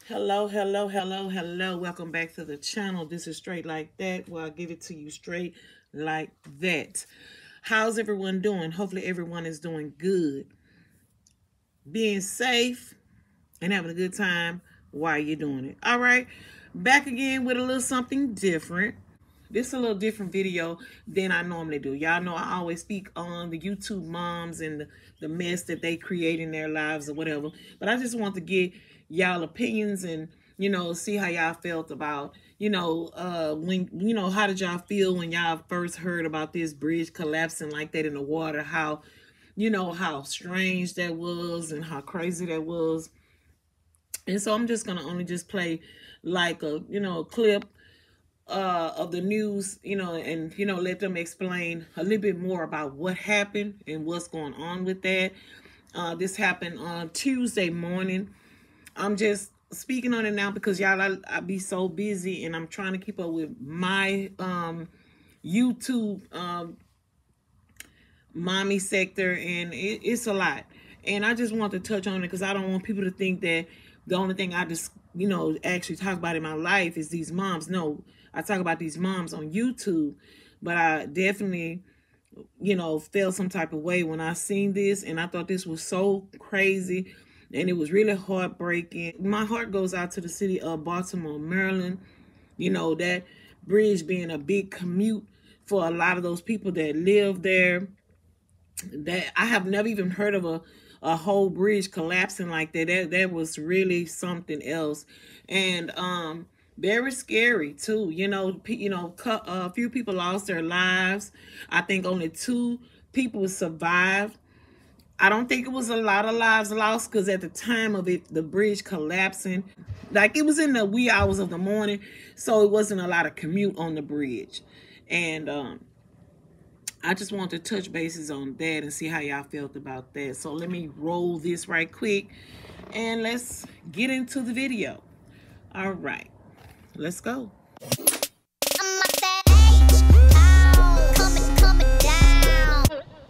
Hello, hello, hello, hello. Welcome back to the channel. This is Straight Like That, where I give it to you straight like that. How's everyone doing? Hopefully everyone is doing good. Being safe and having a good time while you're doing it. All right. Back again with a little something different. This is a little different video than I normally do. Y'all know I always speak on the YouTube moms and the mess that they create in their lives or whatever. But I just want to get y'all opinions and, see how y'all felt about, how did y'all feel when y'all first heard about this bridge collapsing like that in the water? How strange that was and how crazy that was. And so I'm just going to only just play like a clip of the news, and let them explain a little bit more about what happened and what's going on with that. This happened on Tuesday morning. I'm just speaking on it now because y'all, I be so busy and I'm trying to keep up with my YouTube mommy sector, and it's a lot. And I just want to touch on it because I don't want people to think that the only thing I just, actually talk about in my life is these moms. No, I talk about these moms on YouTube, but I definitely, felt some type of way when I seen this, and I thought this was so crazy, and it was really heartbreaking. My heart goes out to the city of Baltimore, Maryland. That bridge being a big commute for a lot of those people that live there. That I have never even heard of a whole bridge collapsing like that. That was really something else, and very scary too. A few people lost their lives. I think only 2 people survived. I don't think it was a lot of lives lost because at the time of it, the bridge collapsing, like it was in the wee hours of the morning, so it wasn't a lot of commute on the bridge, and I just want to touch bases on that and see how y'all felt about that. So let me roll this right quick and let's get into the video. All right, let's go.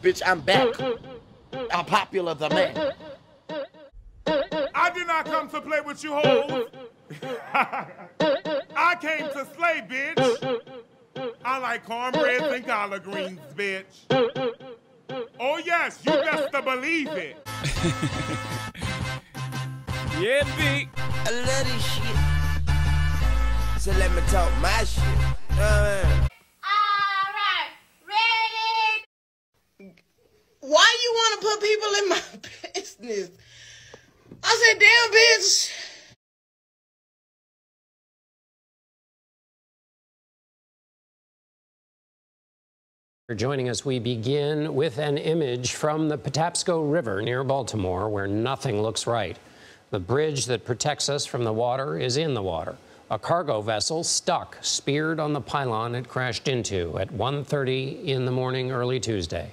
Bitch, I'm back. I'm popular the man. I did not come to play with you hoes. I came to slay, bitch. I like cornbread and collard greens, bitch. Oh yes, you best to believe it. Yeah, B. I love this shit. So let me talk my shit. Alright, ready? Why you want to put people in my business? I said, damn, bitch. For joining us, we begin with an image from the Patapsco River near Baltimore, where nothing looks right. The bridge that protects us from the water is in the water. A cargo vessel stuck, speared on the pylon it crashed into at 1:30 in the morning early Tuesday.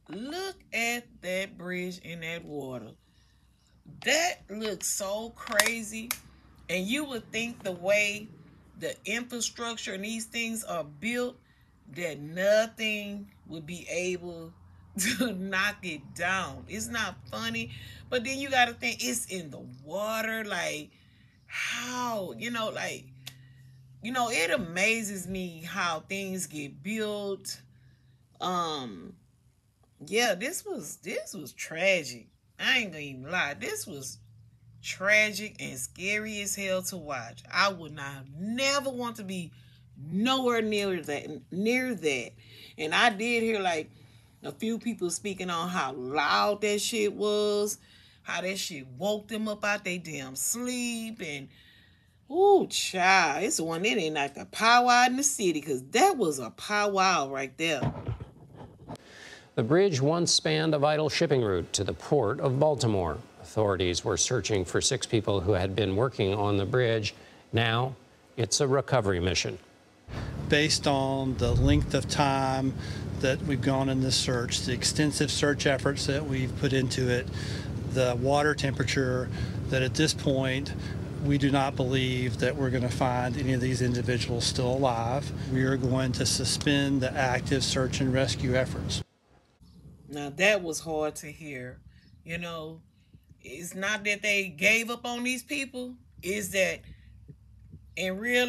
Look at that bridge in that water. That looks so crazy. And you would think the way the infrastructure and these things are built, that nothing would be able to knock it down. It's not funny, but then you got to think it's in the water. Like, how, it amazes me how things get built. Yeah, this was tragic. I ain't gonna even lie. This was tragic and scary as hell to watch. I would not never want to be nowhere near that. And I did hear like a few people speaking on how loud that shit was, how that shit woke them up out they damn sleep, and ooh, child, it's one that ain't like a powwow in the city, because that was a powwow right there. The bridge once spanned a vital shipping route to the port of Baltimore. Authorities were searching for 6 people who had been working on the bridge. Now it's a recovery mission. Based on the length of time that we've gone in this search, the extensive search efforts that we've put into it, the water temperature, that at this point we do not believe that we're going to find any of these individuals still alive. We are going to suspend the active search and rescue efforts. Now that was hard to hear. It's not that they gave up on these people. is that in real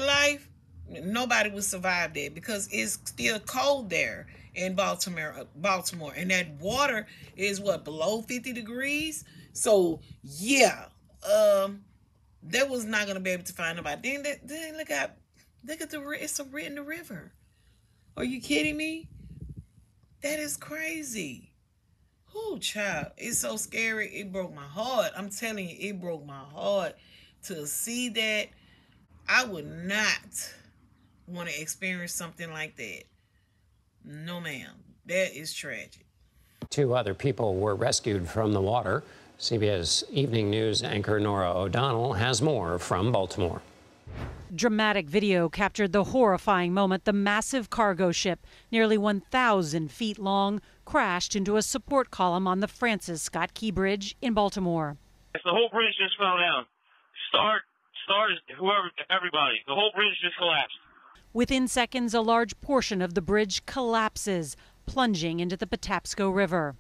life, nobody would survive that because it's still cold there in Baltimore, and that water is what, below 50 degrees. So yeah, that was not gonna be able to find nobody. Then look at it's in the river. Are you kidding me? That is crazy. Oh, child, it's so scary. It broke my heart. I'm telling you, it broke my heart to see that. I would not want to experience something like that. No, ma'am. That is tragic. 2 other people were rescued from the water. CBS Evening News anchor Nora O'Donnell has more from Baltimore. Dramatic video captured the horrifying moment the massive cargo ship, nearly 1,000 feet long, crashed into a support column on the Francis Scott Key Bridge in Baltimore. The whole bridge just fell down. Stars, whoever, everybody. The whole bridge just collapsed. Within seconds, a large portion of the bridge collapses, plunging into the Patapsco River.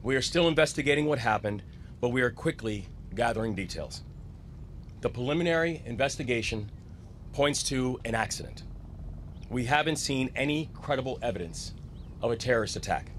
We are still investigating what happened, but we are quickly gathering details. The preliminary investigation points to an accident. We haven't seen any credible evidence of a terrorist attack.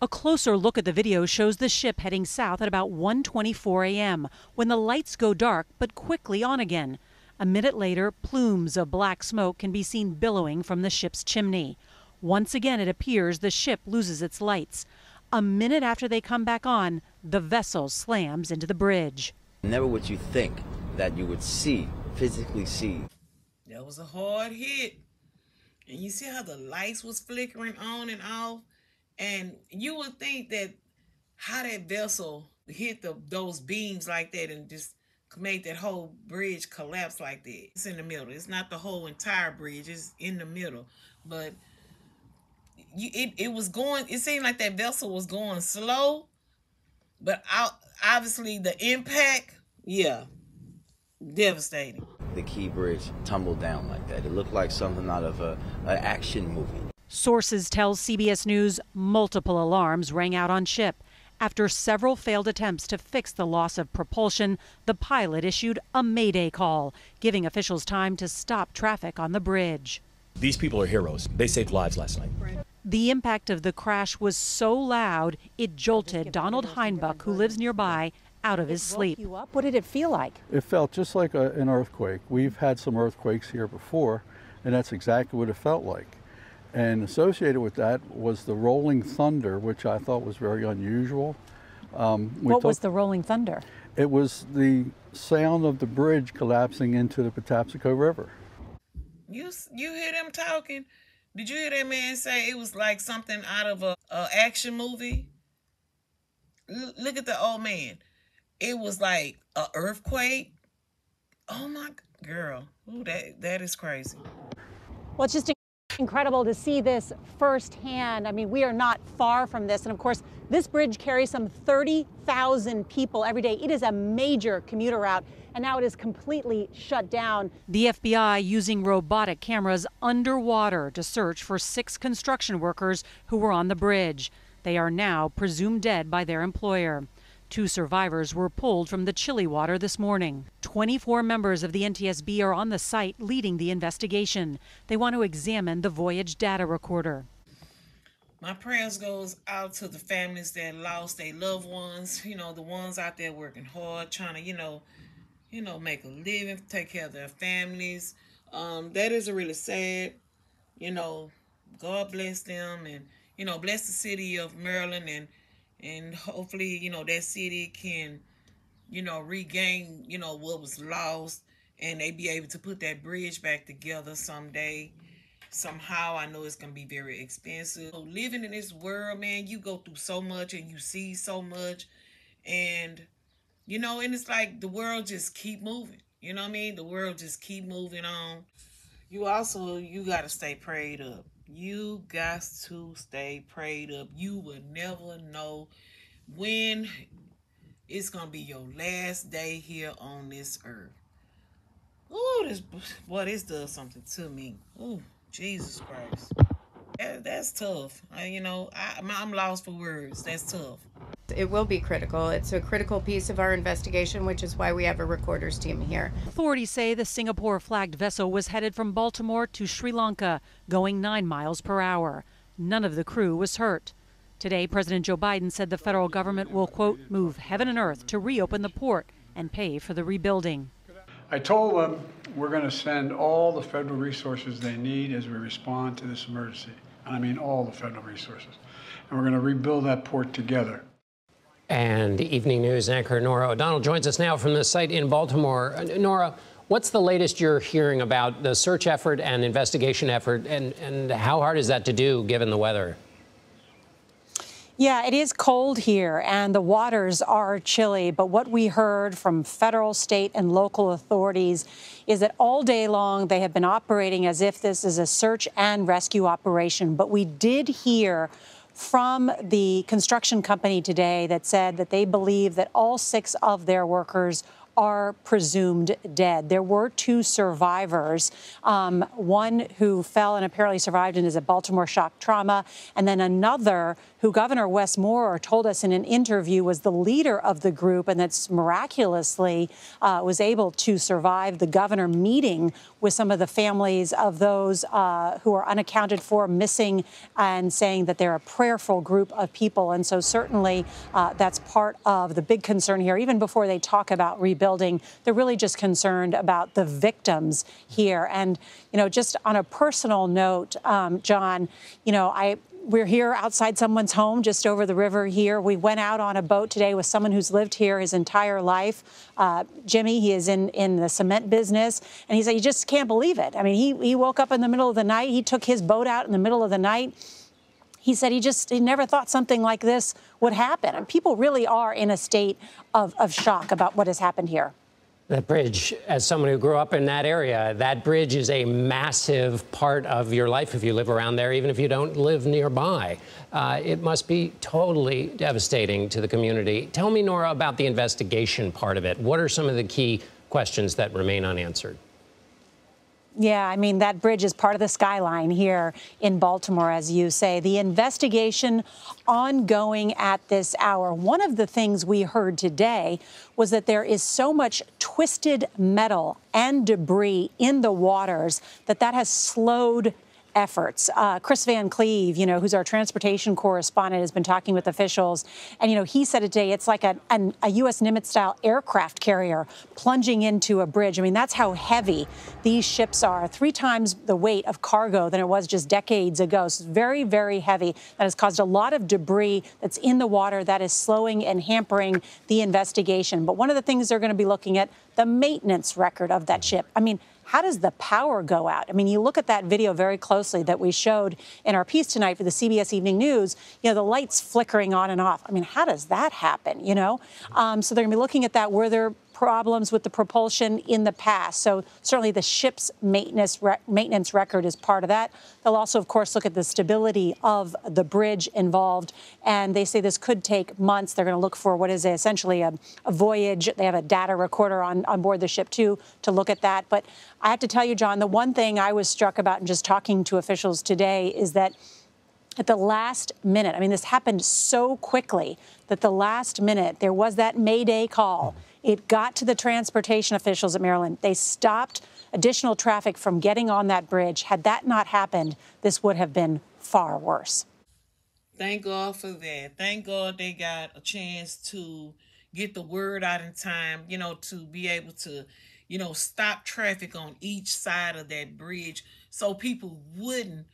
A closer look at the video shows the ship heading south at about 1:24 a.m. when the lights go dark but quickly on again. A minute later, plumes of black smoke can be seen billowing from the ship's chimney. Once again, it appears the ship loses its lights. A minute after they come back on, the vessel slams into the bridge. Never would you think that you would physically see. That was a hard hit. And you see how the lights was flickering on and off? And you would think that how that vessel hit those beams like that and just make that whole bridge collapse like that. It's in the middle. It's not the whole entire bridge. It's in the middle. But it seemed like that vessel was going slow. But obviously the impact, yeah, devastating. The Key Bridge tumbled down like that. It looked like something out of an action movie. Sources tell CBS News multiple alarms rang out on ship. After several failed attempts to fix the loss of propulsion, the pilot issued a mayday call, giving officials time to stop traffic on the bridge. These people are heroes. They saved lives last night. The impact of the crash was so loud, it jolted Donald Heinbuch, who lives nearby, out of his sleep. What did it feel like? It felt just like an earthquake. We've had some earthquakes here before, and that's exactly what it felt like. And associated with that was the rolling thunder, which I thought was very unusual. What was the rolling thunder? It was the sound of the bridge collapsing into the Patapsco River. You hear them talking? Did you hear that man say it was like something out of a action movie? Look at the old man. It was like an earthquake. Oh my girl, ooh, that is crazy. Well, it's just incredible to see this firsthand. I mean, we are not far from this. And of course, this bridge carries some 30,000 people every day. It is a major commuter route, and now it is completely shut down. The FBI using robotic cameras underwater to search for 6 construction workers who were on the bridge. They are now presumed dead by their employer. 2 survivors were pulled from the chilly water this morning. 24 members of the NTSB are on the site leading the investigation. They want to examine the voyage data recorder. My prayers goes out to the families that lost their loved ones, the ones out there working hard, trying to, make a living, take care of their families. That is really sad. God bless them and, bless the city of Maryland and hopefully, that city can, regain, what was lost, and they be able to put that bridge back together someday. Somehow. I know it's going to be very expensive. So living in this world, man, you go through so much and you see so much. And, and it's like the world just keep moving. You know what I mean? The world just keep moving on. You got to stay prayed up. You got to stay prayed up. You will never know when it's going to be your last day here on this earth. Ooh, this does something to me. Ooh, Jesus Christ. That's tough. I'm lost for words. That's tough. It will be critical. It's a critical piece of our investigation, which is why we have a recorder's team here. Authorities say the Singapore flagged vessel was headed from Baltimore to Sri Lanka, going 9 miles per hour. None of the crew was hurt. Today, President Joe Biden said the federal government will, quote, move heaven and earth to reopen the port and pay for the rebuilding. I told them we're going to send all the federal resources they need as we respond to this emergency. And I mean all the federal resources. And we're going to rebuild that port together. And Evening News anchor Nora O'Donnell joins us now from the site in Baltimore. Nora, what's the latest you're hearing about the search effort and investigation effort, and how hard is that to do given the weather? Yeah, it is cold here and the waters are chilly. But what we heard from federal, state and local authorities is that all day long they have been operating as if this is a search and rescue operation. But we did hear from the construction company today that said that they believe that all 6 of their workers are presumed dead. There were 2 survivors, one who fell and apparently survived and is a Baltimore shock trauma, and then another who Governor Wes Moore told us in an interview was the leader of the group and that's miraculously was able to survive the governor meeting with some of the families of those who are unaccounted for, missing, and saying that they're a prayerful group of people. And so certainly that's part of the big concern here. Even before they talk about rebuilding, they're really just concerned about the victims here. And, just on a personal note, John, we're here outside someone's home just over the river here. We went out on a boat today with someone who's lived here his entire life. Jimmy, he is in the cement business, and he said, you just can't believe it. I mean, he woke up in the middle of the night. He took his boat out in the middle of the night. He said he never thought something like this would happen. And people really are in a state of shock about what has happened here. That bridge, as someone who grew up in that area, that bridge is a massive part of your life if you live around there, even if you don't live nearby. It must be totally devastating to the community. Tell me, Nora, about the investigation part of it. What are some of the key questions that remain unanswered? Yeah, I mean, that bridge is part of the skyline here in Baltimore, as you say. The investigation ongoing at this hour. One of the things we heard today was that there is so much twisted metal and debris in the waters that has slowed efforts. Chris Van Cleve, who's our transportation correspondent, has been talking with officials. And, he said today it's like a U.S. Nimitz-style aircraft carrier plunging into a bridge. I mean, that's how heavy these ships are, 3 times the weight of cargo than it was just decades ago. So it's very, very heavy. That has caused a lot of debris that's in the water that is slowing and hampering the investigation. But one of the things they're going to be looking at, the maintenance record of that ship. I mean, how does the power go out? I mean, you look at that video very closely that we showed in our piece tonight for the CBS Evening News, the lights flickering on and off. I mean, how does that happen, So they're going to be looking at that. Were there problems with the propulsion in the past? So certainly the ship's maintenance record is part of that. They'll also, of course, look at the stability of the bridge involved. And they say this could take months. They're going to look for what is essentially a voyage. They have a data recorder on board the ship, too, to look at that. But I have to tell you, John, the one thing I was struck about in just talking to officials today is that at the last minute, I mean, this happened so quickly that the last minute there was that Mayday call. It got to the transportation officials at Maryland. They stopped additional traffic from getting on that bridge. Had that not happened, this would have been far worse. Thank God for that. Thank God they got a chance to get the word out in time, to be able to, stop traffic on each side of that bridge so people wouldn't,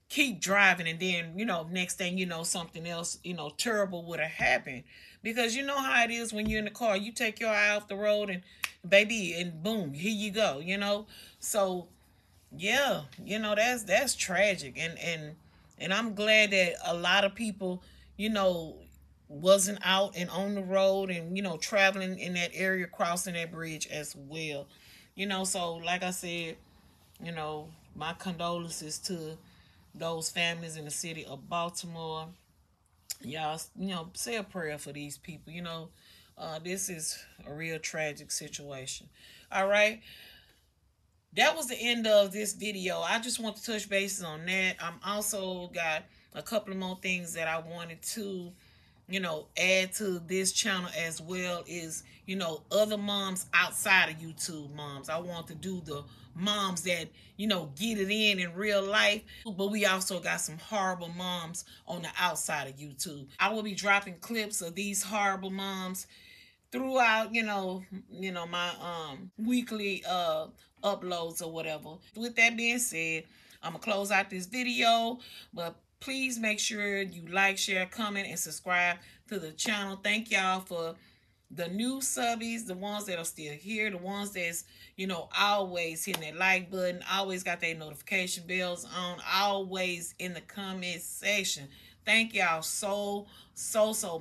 keep driving, and then, next thing something else, terrible would have happened. Because you know how it is when you're in the car, you take your eye off the road and baby, and boom, here you go, So yeah, that's tragic. And I'm glad that a lot of people, wasn't out and on the road and, traveling in that area, crossing that bridge as well. So like I said, my condolences to those families in the city of Baltimore. Y'all, say a prayer for these people. This is a real tragic situation. All right. that was the end of this video. I just want to touch bases on that. I'm also got a couple of more things that I wanted to, add to this channel as well is, other moms outside of YouTube moms. I want to do the moms that, get it in real life. But we also got some horrible moms on the outside of YouTube. I will be dropping clips of these horrible moms throughout, my weekly uploads or whatever. With that being said, I'm gonna close out this video, but please make sure you like, share, comment, and subscribe to the channel. Thank y'all for the new subbies, the ones that are still here, the ones that's, always hitting that like button, always got their notification bells on, always in the comment section. Thank y'all so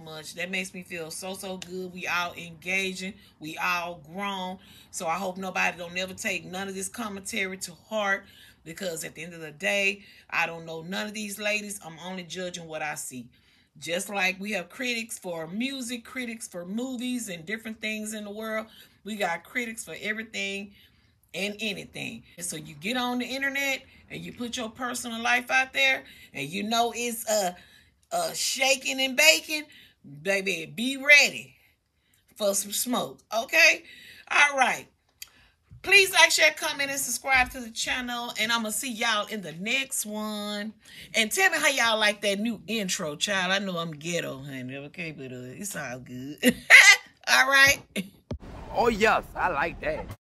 much. That makes me feel so good. We all engaging. We all grown. So I hope nobody don't never take none of this commentary to heart, because at the end of the day, I don't know none of these ladies. I'm only judging what I see. Just like we have critics for music, critics for movies and different things in the world, we got critics for everything and anything. And so you get on the internet and you put your personal life out there, and it's shaking and baking, baby, be ready for some smoke, okay? All right. Please like, share, comment, and subscribe to the channel. And I'm going to see y'all in the next one. And tell me how y'all like that new intro, child. I know I'm ghetto, honey, okay? But it's all good. All right? Oh, yes, I like that.